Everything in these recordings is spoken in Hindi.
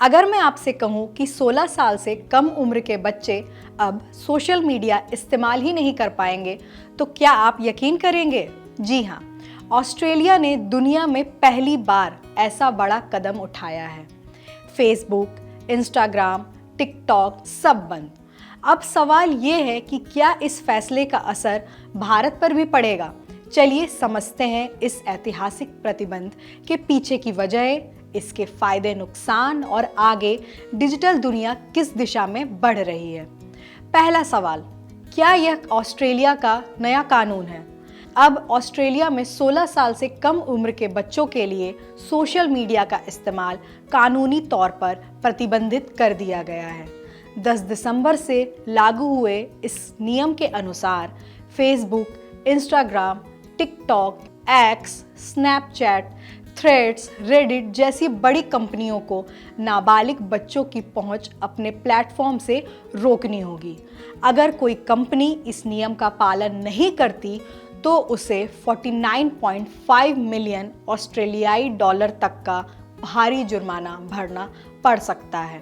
अगर मैं आपसे कहूं कि 16 साल से कम उम्र के बच्चे अब सोशल मीडिया इस्तेमाल ही नहीं कर पाएंगे, तो क्या आप यकीन करेंगे? जी हाँ, ऑस्ट्रेलिया ने दुनिया में पहली बार ऐसा बड़ा कदम उठाया है। फेसबुक, इंस्टाग्राम, टिकटॉक सब बंद। अब सवाल ये है कि क्या इस फैसले का असर भारत पर भी पड़ेगा? चलिए समझते हैं इस ऐतिहासिक प्रतिबंध के पीछे की वजह, इसके फायदे नुकसान और आगे डिजिटल दुनिया किस दिशा में बढ़ रही है। पहला सवाल, क्या यह ऑस्ट्रेलिया का नया कानून है? अब ऑस्ट्रेलिया में 16 साल से कम उम्र के बच्चों के लिए सोशल मीडिया का इस्तेमाल कानूनी तौर पर प्रतिबंधित कर दिया गया है। 10 दिसंबर से लागू हुए इस नियम के अनुसार Facebook, Instagram, TikTok, x, Snapchat, threads, Reddit जैसी बड़ी कंपनियों को नाबालिग बच्चों की पहुंच अपने प्लेटफॉर्म से रोकनी होगी। अगर कोई कंपनी इस नियम का पालन नहीं करती तो उसे 49.5 मिलियन ऑस्ट्रेलियाई डॉलर तक का भारी जुर्माना भरना पड़ सकता है।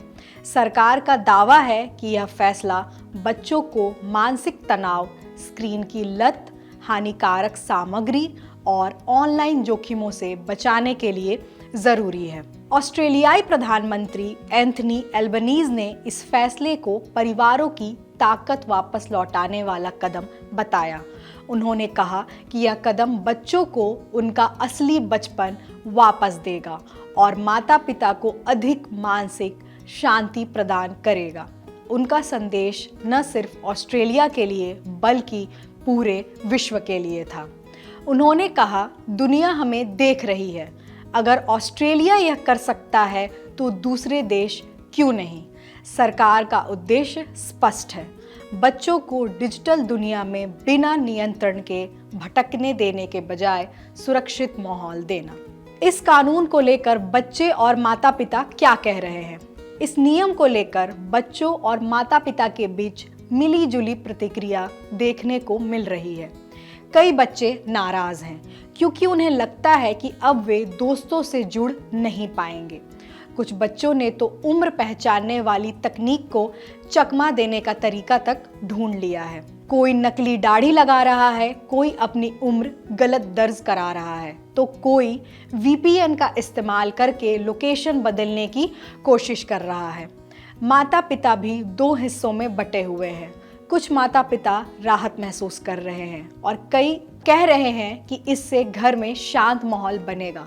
सरकार का दावा है कि यह फैसला बच्चों को मानसिक तनाव, स्क्रीन की लत, हानिकारक सामग्री और ऑनलाइन जोखिमों से बचाने के लिए जरूरी है। ऑस्ट्रेलियाई प्रधानमंत्री एंथनी एल्बनीज ने इस फैसले को परिवारों की ताकत वापस लौटाने वाला कदम बताया। उन्होंने कहा कि यह कदम बच्चों को उनका असली बचपन वापस देगा और माता-पिता को अधिक मानसिक शांति प्रदान करेगा। उनका संदेश न सिर्फ ऑस्ट्रेलिया के लिए बल्कि पूरे विश्व के लिए था। उन्होंने कहा, दुनिया हमें देख रही है। अगर ऑस्ट्रेलिया यह कर सकता है तो दूसरे देश क्यों नहीं? सरकार का उद्देश्य स्पष्ट है, बच्चों को डिजिटल दुनिया में बिना नियंत्रण के भटकने देने के बजाय सुरक्षित माहौल देना। इस कानून को लेकर बच्चे और माता-पिता क्या कह रहे हैं? इस नियम को लेकर बच्चों और माता-पिता के बीच मिली-जुली प्रतिक्रिया देखने को मिल रही है। कई बच्चे नाराज हैं क्योंकि उन्हें लगता है कि अब वे दोस्तों से जुड़ नहीं पाएंगे। कुछ बच्चों ने तो उम्र पहचानने वाली तकनीक को चकमा देने का तरीका तक ढूंढ लिया है। कोई नकली दाढ़ी लगा रहा है, कोई अपनी उम्र गलत दर्ज करा रहा है, तो कोई VPN का इस्तेमाल करके लोकेशन बदलने की कोशिश कर रहा है। माता पिता भी दो हिस्सों में बटे हुए हैं। कुछ माता पिता राहत महसूस कर रहे हैं और कई कह रहे हैं कि इससे घर में शांत माहौल बनेगा।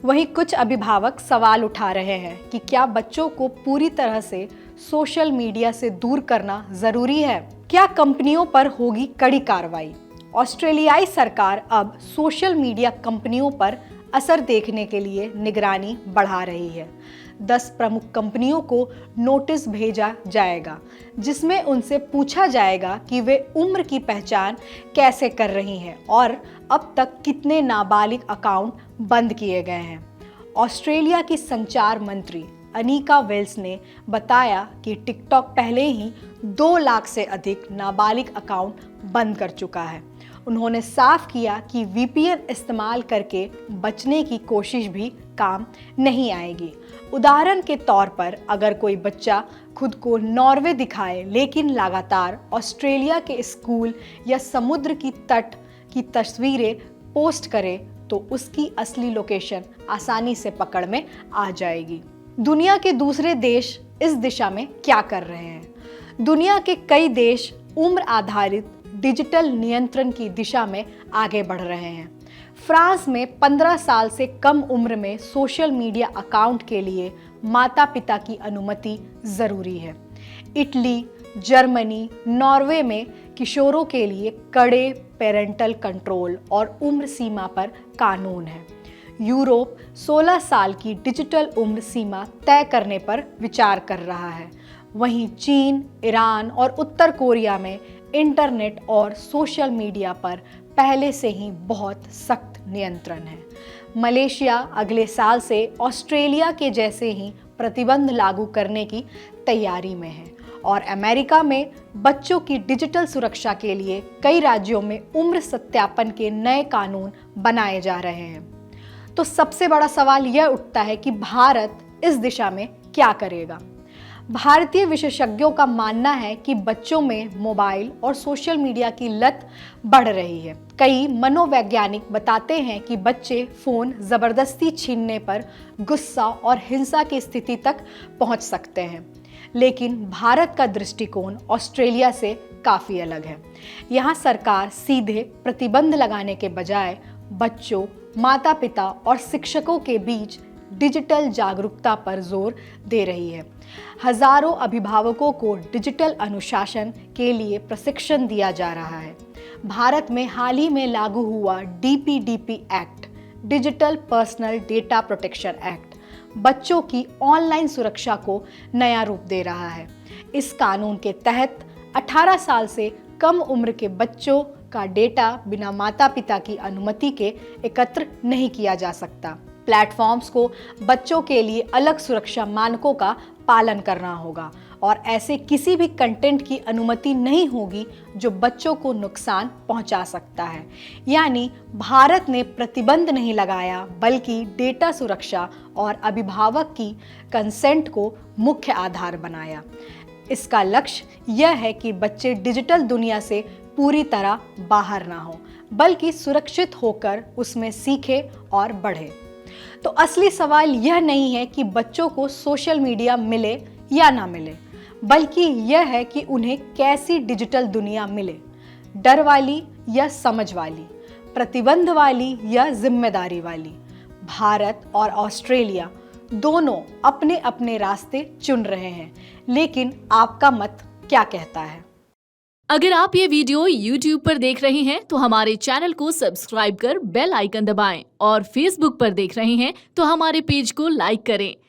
वहीं कुछ अभिभावक सवाल उठा रहे हैं कि क्या बच्चों को पूरी तरह से सोशल मीडिया से दूर करना जरूरी है? क्या कंपनियों पर होगी कड़ी कार्रवाई? ऑस्ट्रेलियाई सरकार अब सोशल मीडिया कंपनियों पर असर देखने के लिए निगरानी बढ़ा रही है। 10 प्रमुख कंपनियों को नोटिस भेजा जाएगा जिसमें उनसे पूछा जाएगा कि वे उम्र की पहचान कैसे कर रही हैं और अब तक कितने नाबालिग अकाउंट बंद किए गए हैं। ऑस्ट्रेलिया की संचार मंत्री अनिका वेल्स ने बताया कि टिकटॉक पहले ही 2 लाख से अधिक नाबालिग अकाउंट बंद कर चुका है। उन्होंने साफ किया कि VPN इस्तेमाल करके बचने की कोशिश भी काम नहीं आएगी। उदाहरण के तौर पर अगर कोई बच्चा खुद को नॉर्वे दिखाए लेकिन लगातार ऑस्ट्रेलिया के स्कूल या समुद्र की तट की तस्वीरें पोस्ट करे तो उसकी असली लोकेशन आसानी से पकड़ में आ जाएगी। दुनिया के दूसरे देश इस दिशा में क्या कर रहे हैं? दुनिया के कई देश उम्र आधारित डिजिटल नियंत्रण की दिशा में आगे बढ़ रहे हैं। फ्रांस में 15 साल से कम उम्र में सोशल मीडिया अकाउंट के लिए माता-पिता की अनुमति जरूरी है। इटली, जर्मनी, नॉर्वे में किशोरों के लिए कड़े पेरेंटल कंट्रोल और उम्र सीमा पर कानून है। यूरोप 16 साल की डिजिटल उम्र सीमा तय करने पर विचार कर रहा है। वहीं चीन, ईरान और उत्तर कोरिया में इंटरनेट और सोशल मीडिया पर पहले से ही बहुत सख्त नियंत्रण है। मलेशिया अगले साल से ऑस्ट्रेलिया के जैसे ही प्रतिबंध लागू करने की तैयारी में है और अमेरिका में बच्चों की डिजिटल सुरक्षा के लिए कई राज्यों में उम्र सत्यापन के नए कानून बनाए जा रहे हैं। तो सबसे बड़ा सवाल यह उठता है कि भारत इस दिशा में क्या करेगा? भारतीय विशेषज्ञों का मानना है कि बच्चों में मोबाइल और सोशल मीडिया की लत बढ़ रही है। कई मनोवैज्ञानिक बताते हैं कि बच्चे फोन जबरदस्ती छीनने पर गुस्सा और हिंसा की स्थिति तक पहुंच सकते हैं। लेकिन भारत का दृष्टिकोण ऑस्ट्रेलिया से काफी अलग है। यहाँ सरकार सीधे प्रतिबंध लगाने के बजाय बच्चों, माता पिता और शिक्षकों के बीच डिजिटल जागरूकता पर जोर दे रही है। हजारों अभिभावकों को डिजिटल अनुशासन के लिए प्रशिक्षण दिया जा रहा है। भारत में हाल ही में लागू हुआ DPDP act, digital personal data protection act, बच्चों की ऑनलाइन सुरक्षा को नया रूप दे रहा है। इस कानून के तहत 18 साल से कम उम्र के बच्चों का डेटा बिना माता पिता की अनुमति के एकत्र नहीं किया जा सकता। प्लेटफॉर्म्स को बच्चों के लिए अलग सुरक्षा मानकों का पालन करना होगा और ऐसे किसी भी कंटेंट की अनुमति नहीं होगी जो बच्चों को नुकसान पहुंचा सकता है। यानी भारत ने प्रतिबंध नहीं लगाया, बल्कि डेटा सुरक्षा और अभिभावक की कंसेंट को मुख्य आधार बनाया। इसका लक्ष्य यह है कि बच्चे डिजिटल दुनिया से पूरी तरह बाहर ना हो, बल्कि सुरक्षित होकर उसमें सीखे और बढ़े। तो असली सवाल यह नहीं है कि बच्चों को सोशल मीडिया मिले या ना मिले, बल्कि यह है कि उन्हें कैसी डिजिटल दुनिया मिले, डर वाली या समझ वाली, प्रतिबंध वाली या जिम्मेदारी वाली। भारत और ऑस्ट्रेलिया दोनों अपने अपने रास्ते चुन रहे हैं, लेकिन आपका मत क्या कहता है? अगर आप ये वीडियो YouTube पर देख रहे हैं तो हमारे चैनल को सब्सक्राइब कर बेल आइकन दबाएं और Facebook पर देख रहे हैं तो हमारे पेज को लाइक करें।